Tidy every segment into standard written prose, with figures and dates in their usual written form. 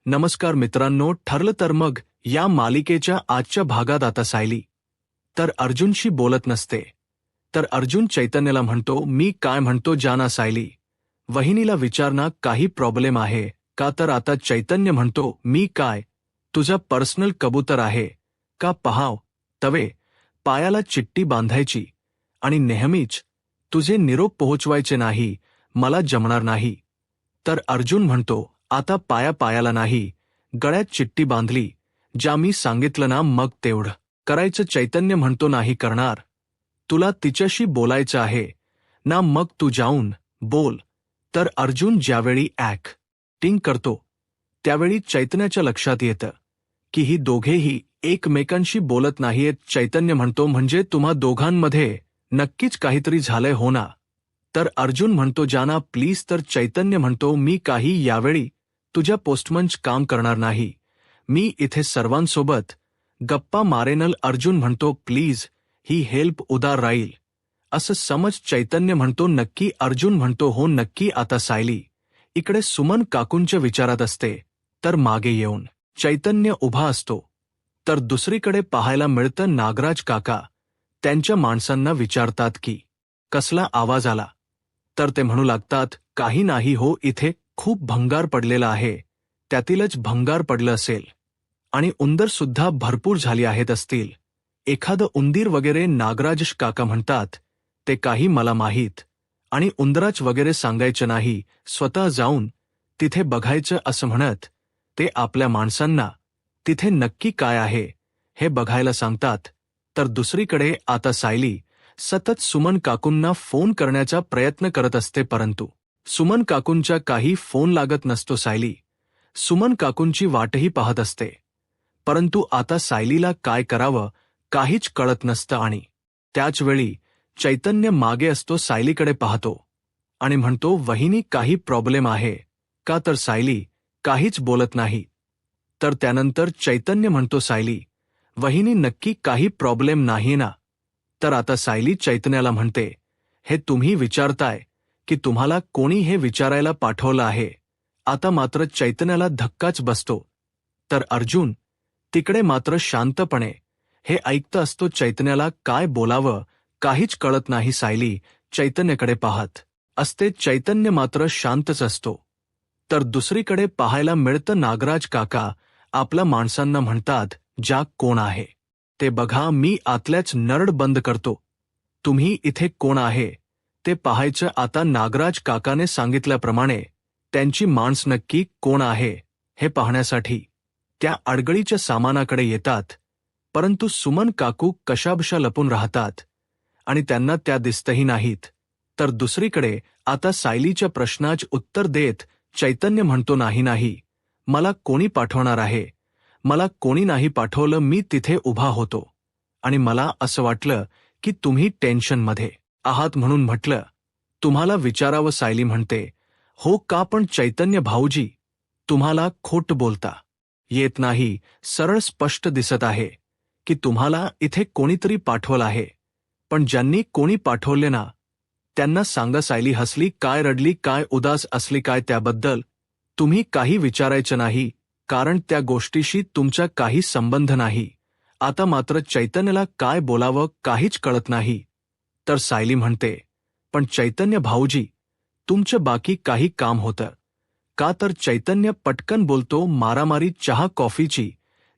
नमस्कार मित्रांनो, ठरलं तर मग या मालिकेच्या आजच्या भागात आता सायली तर अर्जुनशी बोलत नसते. तर अर्जुन चैतन्यला म्हणतो, मी काय म्हणतो जाना सायली, वहिनीला विचारना काही प्रॉब्लेम आहे का. तर आता चैतन्य म्हणतो, मी काय तुझा पर्सनल कबूतर आहे का. पहाव तवे पायाला चिट्टी बांधायची आणि नेहमीच तुझे निरोप पोहोचवायचे नाही, मला जमणार नाही. तर अर्जुन म्हणतो, आता पायाला नाही, गळ्यात चिट्टी बांधली, ज्या मी सांगितलं ना मग तेवढं करायचं. चैतन्य म्हणतो, नाही करणार, तुला तिच्याशी बोलायचं आहे ना, मग तू जाऊन बोल. तर अर्जुन ज्यावेळी टिंग करतो त्यावेळी चैतन्याच्या लक्षात येतं की ही दोघेही एकमेकांशी बोलत नाहीयेत. चैतन्य म्हणतो, म्हणजे तुम्हा दोघांमध्ये नक्कीच काहीतरी झालंय हो ना. तर अर्जुन म्हणतो, जाना प्लीज. तर चैतन्य म्हणतो, मी काही यावेळी तुझ्या पोस्टमनच काम करणार नाही, मी इथे सर्वांसोबत गप्पा मारेनल. अर्जुन म्हणतो, प्लीज ही हेल्प उदार राहील असं समज. चैतन्य म्हणतो, नक्की. अर्जुन म्हणतो, हो नक्की. आता सायली इकडे सुमन काकूंच्या विचारात असते तर मागे येऊन चैतन्य उभा असतो. तर दुसरीकडे पाहायला मिळतं नागराज काका त्यांच्या माणसांना विचारतात की कसला आवाज आला. तर ते म्हणू लागतात, काही नाही हो, इथे खूप भंगार पडलेला आहे, त्यातीलच भंगार पडलं असेल आणि उंदर सुद्धा भरपूर झाली आहेत असतील, एखादं उंदीर वगैरे. नागराज काका म्हणतात, ते काही मला माहीत आणि उंदराच वगैरे सांगायचं नाही, स्वतः जाऊन तिथे बघायचं असं म्हणत ते आपल्या माणसांना तिथे नक्की काय आहे हे बघायला सांगतात. तर दुसरीकडे आता सायली सतत सुमन काकूंना फोन करण्याचा प्रयत्न करत असते, परंतु सुमन काकूंचा काही फोन लागत नसतो. सायली सुमन काकूंची वाटही पाहत असते, परंतु आता सायलीला काय करावं काहीच कळत नसतं. आणि त्याचवेळी चैतन्य मागे असतो, सायलीकडे पाहतो आणि म्हणतो, वहिनी काही प्रॉब्लेम आहे का. तर सायली काहीच बोलत नाही. तर त्यानंतर चैतन्य म्हणतो, सायली वहिनी नक्की काही प्रॉब्लेम नाही ना. तर आता सायली चैतन्याला म्हणते, हे तुम्ही विचारताय की तुम्हाला कोणी हे विचारायला पाठवलं आहे. आता मात्र चैतन्याला धक्काच बसतो. तर अर्जुन तिकडे मात्र शांतपणे हे ऐकत असतो. चैतन्याला काय बोलावं काहीच कळत नाही. सायली चैतन्याकडे पाहत असते, चैतन्य मात्र शांतच असतो. तर दुसरीकडे पाहायला मिळतं नागराज काका आपल्या माणसांना म्हणतात, ज्या कोण आहे ते बघा, मी आतल्याच नरड बंद करतो, तुम्ही इथे कोण आहे ते पाहायचं. आता नागराज काकाने सांगितल्याप्रमाणे त्यांची माणस नक्की कोण आहे हे पाहण्यासाठी त्या अडगळीच्या सामानाकडे येतात, परंतु सुमन काकू कशाबशा लपून राहतात आणि त्यांना त्या दिसतही नाहीत. तर दुसरीकडे आता सायलीच्या प्रश्नाच उत्तर देत चैतन्य म्हणतो, नाही, मला कोणी पाठवणार आहे, मला कोणी नाही पाठवलं, मी तिथे उभा होतो आणि मला असं वाटलं की तुम्ही टेन्शनमध्ये आहात म्हणून म्हटलं तुम्हाला विचारावं. सायली म्हणते, हो का, पण चैतन्य भाऊजी तुम्हाला खोट बोलता येत नाही, सरळ स्पष्ट दिसत आहे की तुम्हाला इथे कोणीतरी पाठवलं आहे, पण ज्यांनी कोणी पाठवले ना त्यांना सांगा. सायली हसली, काय रडली, काय उदास असली काय, त्याबद्दल तुम्ही काही विचारायचं नाही, कारण त्या गोष्टीशी तुमचा काही संबंध नाही. आता मात्र चैतन्यला काय बोलावं काहीच कळत नाही. तर सायली म्हणते, पण चैतन्य भाऊजी तुमचं बाकी काही काम होतं का. तर चैतन्य पटकन बोलतो, मारामारी चहा कॉफीची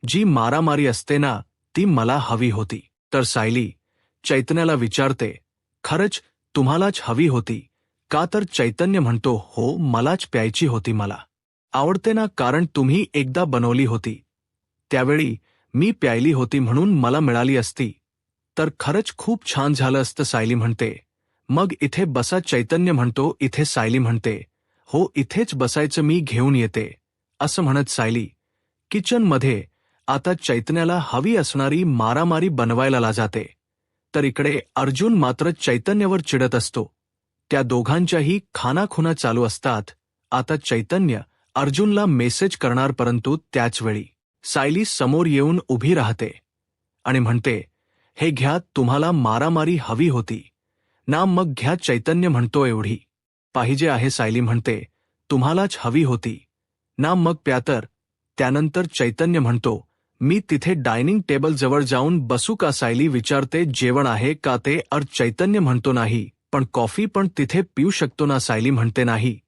जी मारामारी असते ना ती मला हवी होती. तर सायली चैतन्याला विचारते, खरंच तुम्हालाच हवी होती का. तर चैतन्य म्हणतो, हो मलाच प्यायची होती, मला आवडते ना, कारण तुम्ही एकदा बनवली होती त्यावेळी मी प्यायली होती म्हणून मला मिळाली असती तर खरंच खूप छान झालं असतं. सायली म्हणते, मग इथे बसा. चैतन्य म्हणतो, इथे. सायली म्हणते, हो इथेच बसायचं, मी घेऊन येते. असं म्हणत सायली किचनमध्ये आता चैतन्याला हवी असणारी मारामारी बनवायला जाते. तर इकडे अर्जुन मात्र चैतन्यावर चिडत असतो. त्या दोघांच्याही खानाखुना चालू असतात. आता चैतन्य अर्जुनला मेसेज करणार, परंतु त्याचवेळी सायली समोर येऊन उभी राहते आणि म्हणते, हे घ्या, तुम्हाला मारामारी हवी होती ना, मग घ्या. चैतन्य म्हणतो, एवढी पाहिजे आहे. सायली म्हणते, तुम्हालाच हवी होती ना, मग प्या. तर त्यानंतर चैतन्य म्हणतो, मी तिथे डायनिंग टेबल जवळ जाऊन बसू का? सायली विचारते, जेवण आहे का ते? चैतन्य म्हणतो, नाही, पण कॉफी पण तिथे पिऊ शकतो ना? सायली म्हणते, नाही,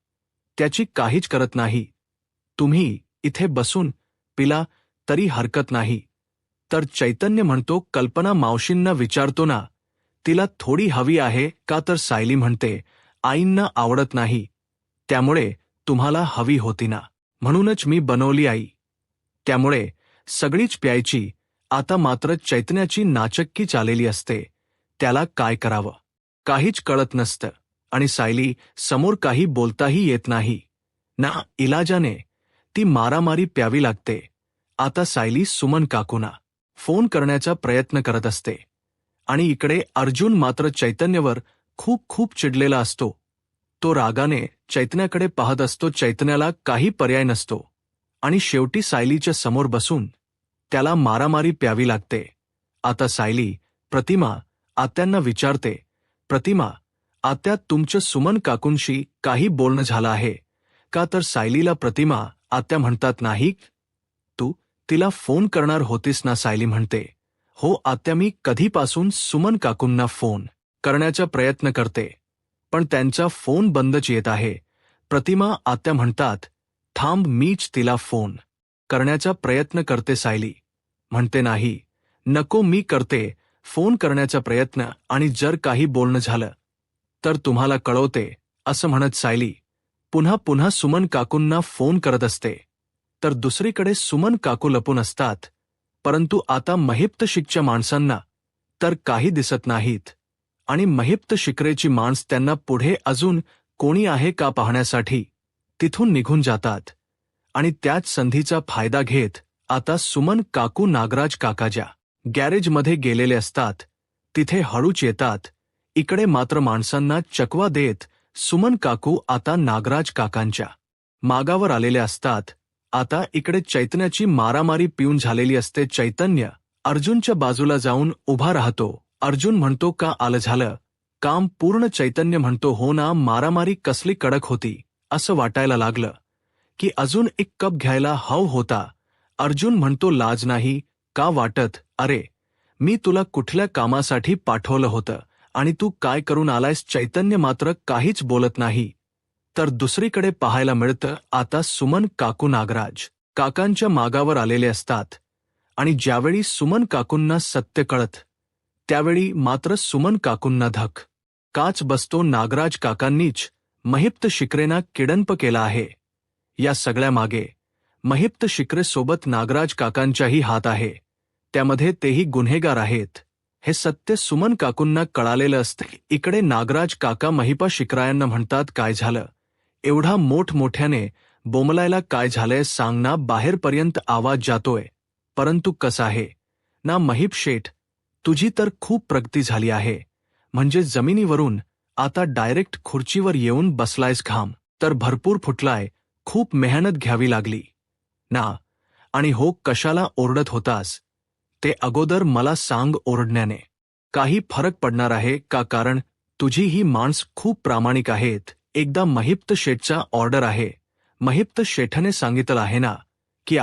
त्याची काहीच करत नाही. तुम्ही इथे बसून पिला तरी हरकत नाही. तर चैतन्य म्हणतो, कल्पना मावशींना विचारतो ना, तिला थोडी हवी आहे का? तर सायली म्हणते, आईंना आवडत नाही, त्यामुळे तुम्हाला हवी होती ना, म्हणूनच मी बनवली आई. त्यामुळे सगळीच प्यायची. आता मात्र चैतन्याची नाचक्की चालेली असते. त्याला काय करावं काहीच कळत नसतं आणि सायली समोर काही बोलताही येत नाही ना. इलाजाने ती मारामारी प्यावी लागते. आता सायली सुमन काकूंना फोन करण्याचा प्रयत्न करत असते आणि इकडे अर्जुन मात्र चैतन्यवर खूप खूप चिडलेला असतो. तो रागाने चैतन्याकडे पाहत असतो. चैतन्याला काही पर्याय नसतो आणि शेवटी सायलीच्या समोर बसून त्याला मारामारी प्यावी लागते. आता सायली प्रतिमा आत्यांना विचारते, प्रतिमा आत्या, तुमचं सुमन काकूंशी काही बोलणं झालं आहे का? तर सायलीला प्रतिमा आत्या म्हणतात, नाही, तू तिला फोन करणार होतीस ना? सायली म्हणते, हो आत्या, मी कधीपासून सुमन काकूंना फोन करण्याचा प्रयत्न करते, पण त्यांचा फोन बंदच येत आहे. प्रतिमा आत्या म्हणतात, थांब, मीच तिला फोन करण्याचा प्रयत्न करते. सायली म्हणते, नाही, नको, मी करते फोन करण्याचा प्रयत्न आणि जर काही बोलणं झालं तर तुम्हाला कळवते. असं म्हणत सायली पुन्हा पुन्हा सुमन काकूंना फोन करत असते. तर दुसरीकडे सुमन काकू लपून असतात, परंतु आता महिप्तशिकच्या माणसांना तर काही दिसत नाहीत आणि महिप्तशिकरेची माणस त्यांना पुढे अजून कोणी आहे का पाहण्यासाठी तिथून निघून जातात. आणि त्याच संधीचा फायदा घेत आता सुमन काकू नागराज काकाच्या गॅरेजमध्ये गेलेले असतात. तिथे हळूच येतात. इकडे मात्र माणसांना चकवा देत सुमन काकू आता नागराज काकांच्या मागावर आलेले असतात. आता इकडे चैतन्याची मारामारी पिऊन झालेली असते. चैतन्य अर्जुनच्या बाजूला जाऊन उभा राहतो. अर्जुन म्हणतो, का आलं झालं काम पूर्ण? चैतन्य म्हणतो, हो ना, मारामारी कसली कडक होती. असं वाटायला लागलं की अजून एक कप घ्यायला हवं होता. अर्जुन म्हणतो, लाज नाही का वाटत? अरे, मी तुला कुठल्या कामासाठी पाठवलं होतं आणि तू काय करून आलायस? चैतन्य मात्र काहीच बोलत नाही. तर दुसरीकडे पाहायला मिळतं, आता सुमन काकू नागराज काकांच्या मागावर आलेले असतात आणि ज्यावेळी सुमन काकूंना सत्य कळत त्यावेळी मात्र सुमन काकूंना धक काच बसतो. नागराज काकांनीच महिप्त शिकरेंना किडनप केला आहे. या सगळ्या मागे महिप्त शिकरेसोबत नागराज काकांचाही हात आहे. त्यामध्ये तेही गुन्हेगार आहेत. हे सत्य सुमन काकूंना कळालेलं असते. इकडे नागराज काका महिपा शिकरायांना म्हणतात, काय झालं? एवढा मोठमोठ्याने बोंबलायला काय झालंय? सांग ना. बाहेरपर्यंत आवाज जातोय. परंतु कसं आहे ना महिप शेठ, तुझी तर खूप प्रगती झाली आहे. म्हणजे जमिनीवरून आता डायरेक्ट खुर्चीवर येऊन बसलायस. घाम तर भरपूर फुटलाय. खूप मेहनत घ्यावी लागली ना. आणि हो, कशाला ओरडत होतास ते अगोदर मला सांग. ओरडण्याने काही फरक पडणार आहे का? कारण तुझी ही माणस खूप प्रामाणिक आहेत. एकदा महिप्त शेठचा ऑर्डर आहे. महिप्त शेठने सांगितलं आहे ना की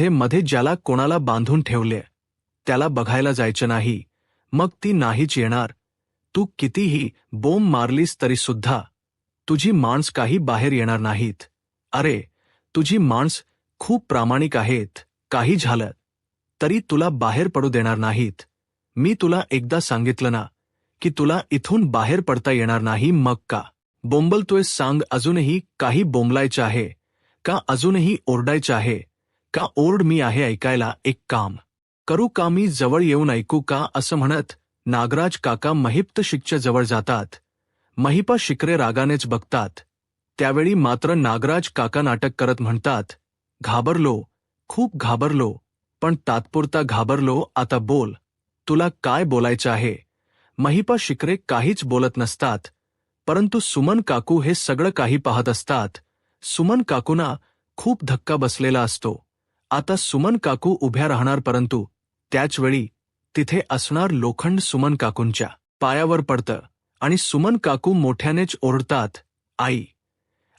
मध्ये ज्याला कोणाला बांधून ठेवले त्याला बघायला जायचं नाही. मग ती नाहीच येणार. तू कितीही बोंब मारलीस तरी सुद्धा तुझी माणस काही बाहेर येणार नाहीत. अरे, तुझी माणस खूप प्रामाणिक आहेत. काही झालं तरी तुला बाहेर पडू देणार नाहीत. मी तुला एकदा सांगितलं ना की तुला इथून बाहेर पडता येणार नाही. मग का बोंबलतोय? सांग. अजूनही काही बोंबलायचं आहे का? अजूनही ओरडायचं आहे का? ओरड, मी आहे ऐकायला. एक काम करू का? मी जवळ येऊन ऐकू का? असं म्हणत नागराज काका महिप्त शिकच्या जवळ जातात. महिपा शिकरे रागानेच बघतात. त्यावेळी मात्र नागराज काका नाटक करत म्हणतात, घाबरलो, खूप घाबरलो, पण तात्पुरता घाबरलो. आता बोल, तुला काय बोलायचं आहे? महिपा शिकरे काहीच बोलत नसतात, परंतु सुमन काकू हे सगळं काही पाहत असतात. सुमन काकूंना खूप धक्का बसलेला असतो. आता सुमन काकू उभ्या राहणार, परंतु त्याचवेळी तिथे असणार लोखंड सुमन काकूंच्या पायावर पडतं आणि सुमन काकू मोठ्यानेच ओरडतात, आई.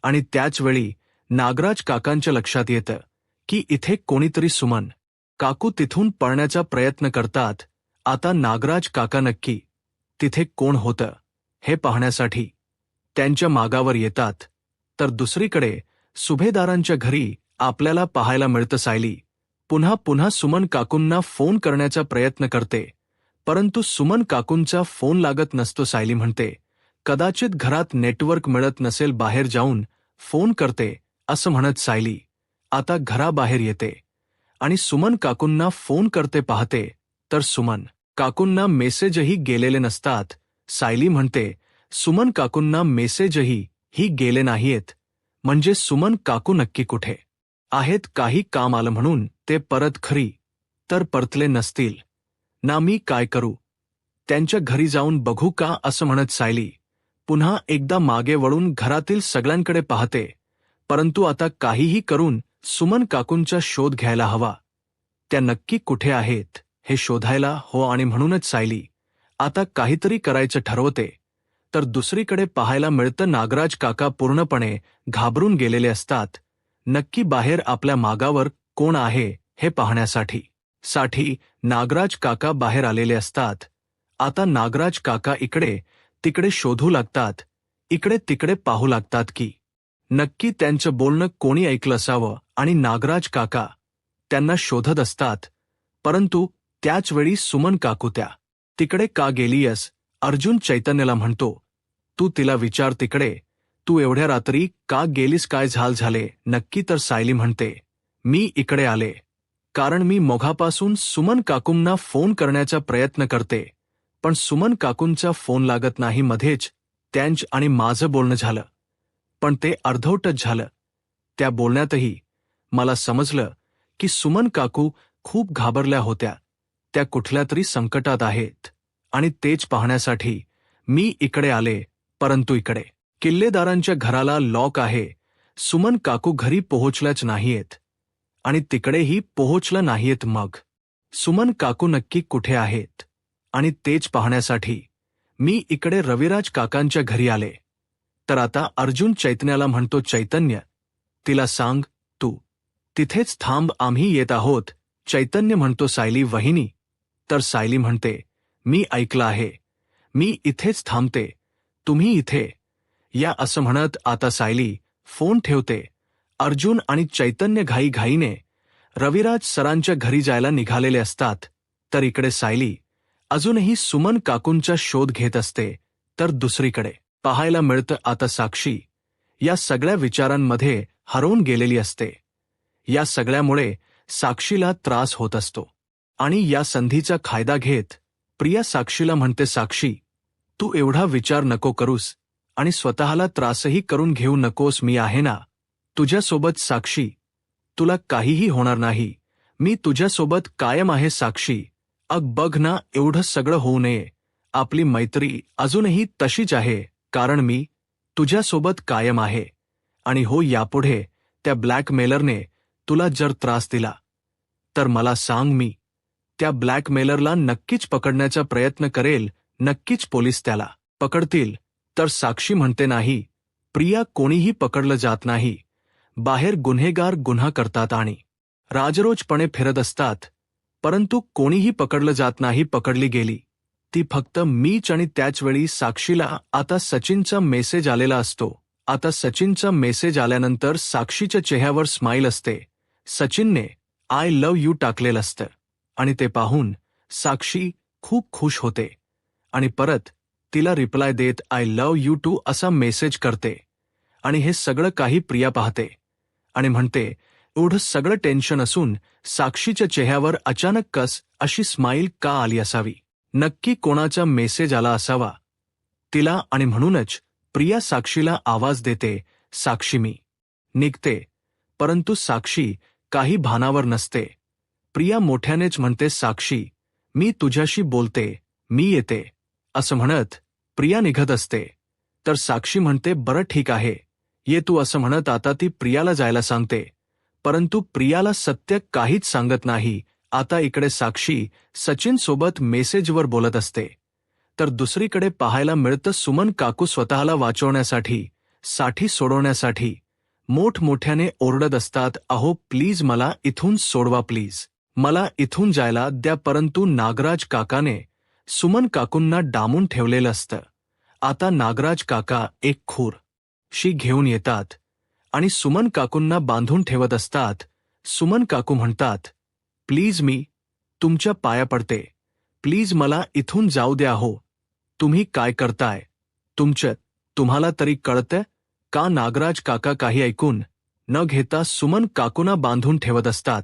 आणि त्याचवेळी नागराज काकांच्या लक्षात येतं की इथे कोणीतरी सुमन काकू तिथून पळण्याचा प्रयत्न करतात. आता नागराज काका नक्की तिथे कोण होतं हे पाहण्यासाठी त्यांच्या मागावर येतात. तर दुसरीकडे सुभेदारांच्या घरी आपल्याला पाहायला मिळतं सायली पुन्हा पुन्हा सुमन काकूंना फोन करण्याचा प्रयत्न करते, परंतु सुमन काकूंचा फोन लागत नसतो. सायली म्हणते कदाचित घरात नेटवर्क मिळत नसेल, बाहेर जाऊन फोन करते असं म्हणत सायली आता घराबाहेर येते आणि सुमन काकूंना फोन करते. पाहते तर सुमन काकूंना मेसेजही गेलेले नसतात. सायली म्हणते सुमन काकूंना मेसेजही गेले नाहीयेत, म्हणजे सुमन काकू नक्की कुठे आहेत? काही काम आलं म्हणून ते परत खरी तर परतले नसतील ना. मी काय करू? त्यांच्या घरी जाऊन बघू का असं म्हणत सायली पुन्हा एकदा मागे वळून घरातील सगळ्यांकडे पाहते, परंतु आता काहीही करून सुमन काकूंचा शोध घ्यायला हवा. त्या नक्की कुठे आहेत हे शोधायला हो. आणि म्हणूनच सायली आता काहीतरी करायचं ठरवते. तर दुसरीकडे पाहायला मिळतं नागराज काका पूर्णपणे घाबरून गेलेले असतात. नक्की बाहेर आपल्या मागावर कोण आहे हे पाहण्यासाठी नागराज काका बाहेर आलेले असतात. आता नागराज काका इकडे तिकडे शोधू लागतात, इकडे तिकडे पाहू लागतात की नक्की त्यांचं बोलणं कोणी ऐकलं असावं. आणि नागराज काका त्यांना शोधत असतात, परंतु त्याचवेळी सुमन काकू त्या तिकडे का गेलीयस? अर्जुन चैतन्यला म्हणतो. तू तिला विचार तिकडे, तू एवढ्या रात्री का गेलीस? काय झाले नक्की? तर सायली म्हणते मी इकडे आले कारण मी मोघापासून सुमन काकूंना फोन करण्याचा प्रयत्न करते, पण सुमन काकूंचा फोन लागत नाही. मध्येच त्यांचं आणि माझं बोलणं झालं, पण ते अर्धवटच झालं. त्या बोलण्यातही मला समजलं की सुमन काकू खूप घाबरल्या होत्या. त्या कुठल्या तरी संकटात आहेत आणि तेच पाहण्यासाठी मी इकडे आले. परंतु इकडे किल्लेदारांच्या घराला लॉक आहे. सुमन काकू घरी पोहोचल्याच नाहीयेत आणि तिकडेही पोहोचलं नाहीयेत. मग सुमन काकू नक्की कुठे आहेत? आणि तेच पाहण्यासाठी मी इकडे रविराज काकांच्या घरी आले. तर आता अर्जुन चैतन्याला म्हणतो चैतन्य तिला सांग तू तिथेच थांब, आम्ही येत आहोत. चैतन्य म्हणतो सायली वहिनी. तर सायली म्हणते मी ऐकलं आहे, मी इथेच थांबते, तुम्ही इथे या असं म्हणत आता सायली फोन ठेवते. अर्जुन आणि चैतन्य घाईघाईने रविराज सरांच्या घरी जायला निघालेले असतात. तर इकडे सायली अजूनही सुमन काकूंचा शोध घेत असते. तर दुसरीकडे पाहायला मिळतं आता साक्षी या सगळ्या विचारांमध्ये हरवून गेलेली असते. या सगळ्यामुळे साक्षीला त्रास होत असतो आणि या संधीचा फायदा घेत प्रिया साक्षीला म्हणते साक्षी तू एवढा विचार नको करूस आणि स्वतःला त्रासही करून घेऊ नकोस. मी आहे ना तुझ्यासोबत साक्षी, तुला काहीही होणार नाही. मी तुझ्यासोबत कायम आहे साक्षी. बघ ना, एवढं सगळं होऊ नये, आपली मैत्री अजूनही तशीच आहे, कारण मी तुझ्यासोबत कायम आहे. आणि हो, यापुढे त्या ब्लॅकमेलरने तुला जर त्रास दिला तर मला सांग, मी त्या ब्लॅकमेलरला नक्कीच पकडण्याचा प्रयत्न करेल. नक्कीच पोलीस त्याला पकडतील. तर साक्षी म्हणते नाही प्रिया, कोणीही पकडलं जात नाही. बाहेर गुन्हेगार गुन्हा करतात आणि राजरोजपणे फिरत असतात, परंतु कोणीही पकडलं जात नाही. पकडली गेली ती फक्त मीच. आणि त्याचवेळी साक्षीला आता सचिनचा मेसेज आलेला असतो. आता सचिनचा मेसेज आल्यानंतर साक्षीच्या चेहऱ्यावर स्माईल असते. सचिनने आय लव्ह यू टाकलेलं असतं आणि ते पाहून साक्षी खूप खुश होते आणि परत तिला रिप्लाय देत आय लव्ह यू टू असा मेसेज करते. आणि हे सगळं काही प्रिया पाहते आणि म्हणते एवढं सगळं टेन्शन असून साक्षीच्या चेहऱ्यावर अचानक कस अशी स्माईल का आली असावी? नक्की कोणाचा मेसेज आला असावा तिला? आणि म्हणूनच प्रिया साक्षीला आवाज देते साक्षी मी निघते. परंतु साक्षी काही भानावर नसते. प्रिया मोठ्यानेच म्हणते साक्षी मी तुझ्याशी बोलते, मी येते असं म्हणत प्रिया निघत असते. तर साक्षी म्हणते बरं ठीक आहे, ये तू असं म्हणत आता ती प्रियाला जायला सांगते. परंतु प्रियाला सत्य काहीच सांगत नाही. आता इकडे साक्षी सचिन सोबत मेसेजवर बोलत असते. तर दुसरीकडे पाहायला मिळतं सुमन काकू स्वतःला वाचवण्यासाठी, सोडवण्यासाठी मोठमोठ्याने ओरडत असतात, अहो प्लीज मला इथून सोडवा प्लीज, मला इथून जायला द्या. परंतु नागराज काकाने सुमन काकूंना डांबून ठेवलेलं असतं. आता नागराज काका एक खूर शी घेऊन येतात आणि सुमन काकूंना बांधून ठेवत असतात. सुमन काकू म्हणतात, प्लीज मी तुमच्या पाया पडते, प्लीज मला इथून जाऊ द्या. हो तुम्ही काय करताय, तुम्हाला तरी कळतं का? नागराज काका काही ऐकून न घेता सुमन काकूंना बांधून ठेवत असतात.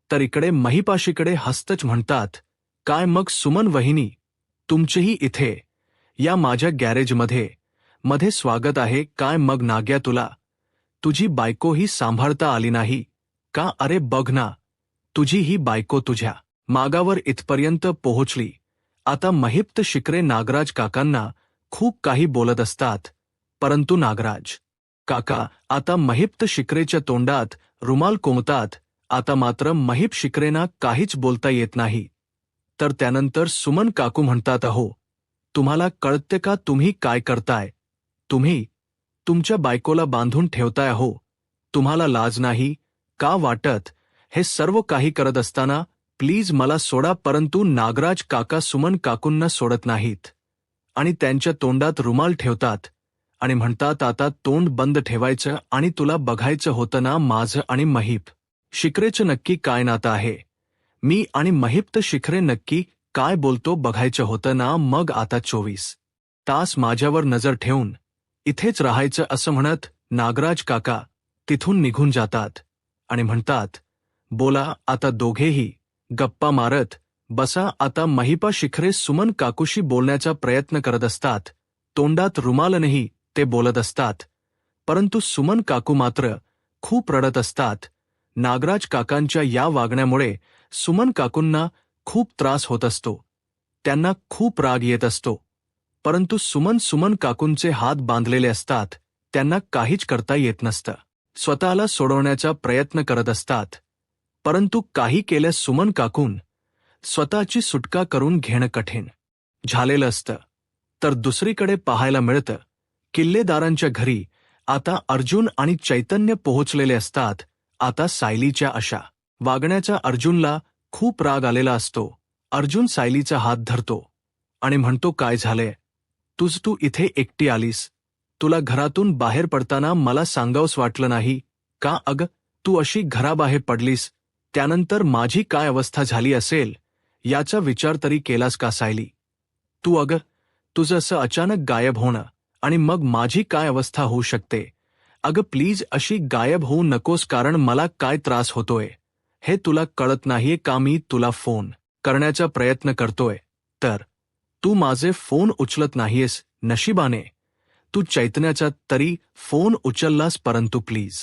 तर इकडे महिपाशीकडे हस्तच म्हणतात, काय मग सुमन वहिनी, तुमचेही इथे या माझ्या गॅरेजमध्ये स्वागत आहे काय? मग नाग्या, तुझी बायको ही सांभाळता आली नाही का? अरे बघ ना, तुझी ही बायको तुझ्या मागावर इथपर्यंत पोहोचली. आता महिप्त शिकरे नागराज काकांना खूप काही बोलत असतात, परंतु नागराज काका आता महिप्त शिकरेच्या तोंडात रुमाल कोंबतात. आता मात्र महिप शिकरेंना काहीच बोलता येत नाही. तर त्यानंतर सुमन काकू म्हणतात, अहो तुम्हाला कळते का तुम्ही काय करताय? तुम्ही तुमच्या बायकोला बांधून ठेवताय. हो तुम्हाला लाज नाही का वाटत? हे सर्व काही करत असताना प्लीज मला सोडा. परंतु नागराज काका सुमन काकूंना सोडत नाहीत आणि त्यांच्या तोंडात रुमाल ठेवतात आणि म्हणतात, आता तोंड बंद ठेवायचं आणि तुला बघायचं होतं ना माझं आणि महिप शिकरेचं नक्की काय नातं आहे, मी आणि महिप्त शिखरे नक्की काय बोलतो बघायचं होतं ना. मग आता 24 तास माझ्यावर नजर ठेवून इथेच राहायचं असं म्हणत नागराज काका तिथून निघून जातात आणि म्हणतात, बोला आता दोघेही गप्पा मारत बसा. आता महिपा शिखरे सुमन काकूशी बोलण्याचा प्रयत्न करत असतात, तोंडात रुमालनही ते बोलत असतात, परंतु सुमन काकू मात्र खूप रडत असतात. नागराज काकांच्या या वागण्यामुळे सुमन काकूंना खूप त्रास होत असतो, त्यांना खूप राग येत असतो. परंतु सुमन काकूंचे हात बांधलेले असतात, त्यांना काहीच करता येत नसतं. स्वतःला सोडवण्याचा प्रयत्न करत असतात, परंतु काही केल्यास सुमन काकून स्वतःची सुटका करून घेणं कठीण झालेलं असतं. तर दुसरीकडे पाहायला मिळतं, किल्लेदारांच्या घरी आता अर्जुन आणि चैतन्य पोहोचलेले असतात. आता सायलीच्या अशा वागण्याचा अर्जुनला खूप राग आलेला असतो. अर्जुन सायलीचा हात धरतो आणि म्हणतो, काय झालंय, तू इथे एकटी आलीस, तुला घरातून बाहेर पडताना मला सांगावंस वाटलं नाही का? अगं तू अशी घराबाहेर पडलीस त्यानंतर माझी काय अवस्था झाली असेल याचा विचार तरी केलास का सायली? तुझं असं अचानक गायब होणं आणि मग माझी काय अवस्था होऊ शकते? अगं प्लीज अशी गायब होऊ नकोस, कारण मला काय त्रास होतोय हे तुला कळत नाहीये का? मी तुला फोन करण्याचा प्रयत्न करतोय तर तू माझे फोन उचलत नाहीयेस. नशिबाने तू चैतन्याचा तरी फोन उचललास, परंतु प्लीज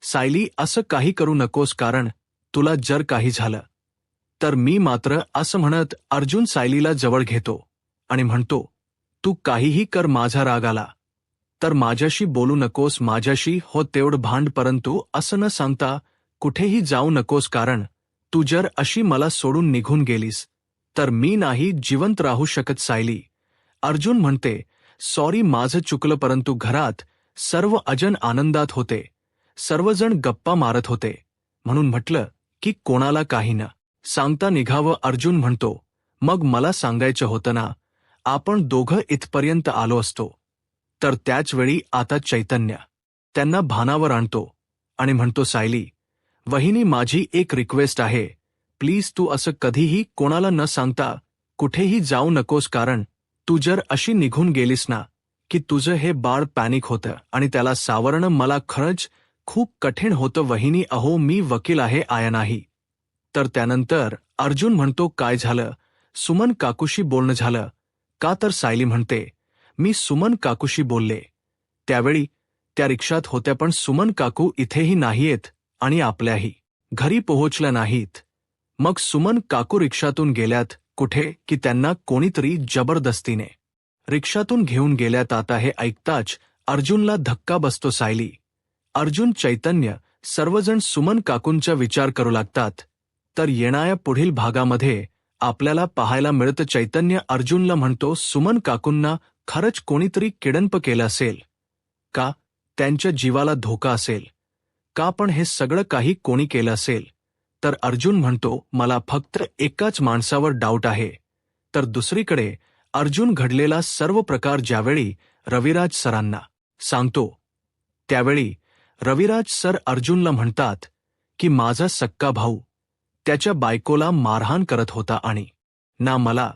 सायली असं काही करू नकोस, कारण तुला जर काही झालं तर मी मात्र, असं म्हणत अर्जुन सायलीला जवळ घेतो आणि म्हणतो, तू काहीही कर, माझा राग आला तर माझ्याशी बोलू नकोस, माझ्याशी हो तेवढं भांड, परंतु असं न सांगता कुठेही जाऊ नकोस, कारण तू जर अशी मला सोडून निघून गेलीस तर मी नाही जिवंत राहू शकत सायली. अर्जुन म्हणते, सॉरी माझं चुकलं. परंतु घरात सर्व अजन आनंदात होते, सर्वजण गप्पा मारत होते, म्हणून म्हटलं की कोणाला काही न सांगता निघावं. अर्जुन म्हणतो, मग मला सांगायचं होतं ना, आपण दोघं इथपर्यंत आलो असतो. तर त्याचवेळी आता चैतन्य त्यांना भानावर आणतो आणि म्हणतो, सायली वहिनी, माझी एक रिक्वेस्ट आहे, प्लीज तू असं कधीही कोणाला न सांगता कुठेही जाऊ नकोस, कारण तू जर अशी निघून गेलीस ना की तुझं हे बाळ पॅनिक होतं आणि त्याला सावरणं मला खरंच खूप कठीण होतं वहिनी. अहो मी वकील आहे, आया नाही. तर त्यानंतर अर्जुन म्हणतो, काय झालं, सुमन काकूशी बोलणं झालं का? तर सायली म्हणते, मी सुमन काकूशी बोलले, त्यावेळी त्या रिक्षात होत्या, पण सुमन काकू इथेही नाहीयेत आणि आपल्याही घरी पोहोचल्या नाहीत. मग सुमन काकू रिक्षातून गेल्यात कुठे की त्यांना कोणीतरी जबरदस्तीने रिक्षातून घेऊन गेल्यात. आता हे ऐकताच अर्जुनला धक्का बसतो. सायली, अर्जुन, चैतन्य सर्वजण सुमन काकूंचा विचार करू लागतात. तर येणाऱ्या पुढील भागामध्ये आपल्याला पाहायला मिळतं, चैतन्य अर्जुनला म्हणतो, सुमन काकूंना खरंच कोणीतरी किडनप केलं असेल का? त्यांच्या जीवाला धोका असेल का पण हे सगळं काही कोणी केलं असेल? तर अर्जुन म्हणतो, मला फक्त एकाच माणसावर डाऊट आहे. तर दुसरीकडे अर्जुन घडलेला सर्व प्रकार ज्यावेळी रविराज सरांना सांगतो, त्यावेळी रविराज सर अर्जुनला म्हणतात की माझा सक्का भाऊ त्याच्या बायकोला मारहाण करत होता आणि ना मला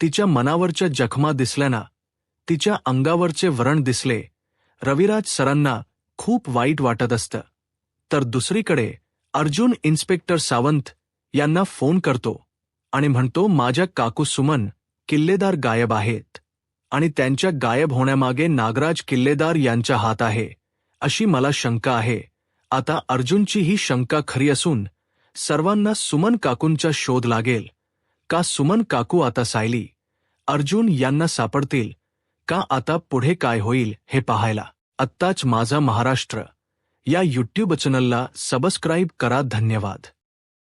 तिच्या मनावरच्या जखमा दिसल्या ना तिच्या अंगावरचे व्रण दिसले. रविराज सरांना खूप वाईट वाटत असतं. तर दुसरीकडे अर्जुन इन्स्पेक्टर सावंत यांना फोन करतो आणि म्हणतो, माझ्या काकू सुमन किल्लेदार गायब आहेत आणि त्यांच्या गायब होण्यामागे नागराज किल्लेदार यांचा हात आहे, अशी मला शंका आहे. आता अर्जुनची ही शंका खरी असून सर्वांना सुमन काकूंचा शोध लागेल का? सुमन काकू आता सायली, अर्जुन यांना सापडतील का? आता पुढे काय होईल हे पाहायला आत्ताच माझा महाराष्ट्र या यूट्यूब चॅनलला सबस्क्राईब करा. धन्यवाद.